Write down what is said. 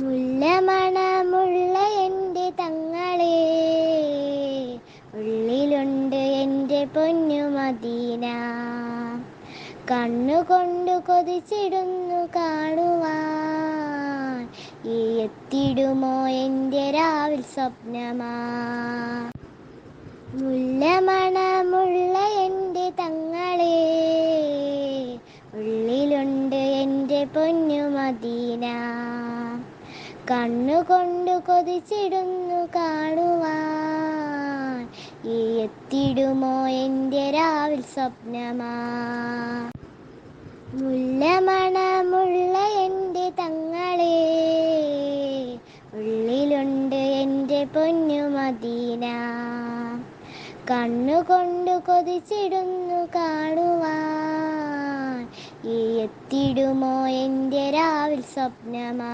മുല്ലമണമുള്ള എൻ്റെ തങ്ങളെ, ഉള്ളിലുണ്ട് എൻ്റെ പൊന്നു മദീന. കണ്ണുകൊണ്ടു കൊതിച്ചിടുന്നു കാണുവാൻ, ഈ എത്തിടുമോ എൻ്റെ രാവിൽ സ്വപ്നമാ. മുല്ലമണമുള്ള എൻ്റെ തങ്ങളെ, ഉള്ളിലുണ്ട് എൻ്റെ പൊന്നു മദീന. കണ്ണുകൊണ്ടു കൊതിച്ചിടുന്നു കാണുവാൻ, ഈ എത്തിടുമോ എൻ്റെ രാവിൽ സ്വപ്നമാ. മുല്ലമണമുള്ള എൻ്റെ തങ്ങളെ, ഉള്ളിലുണ്ട് എൻ്റെ പൊന്നു മദീന. കണ്ണുകൊണ്ടു കൊതിച്ചിടുന്നു കാണുവാൻ, ഈ എത്തിടുമോ എൻ്റെ രാവിൽ സ്വപ്നമാ.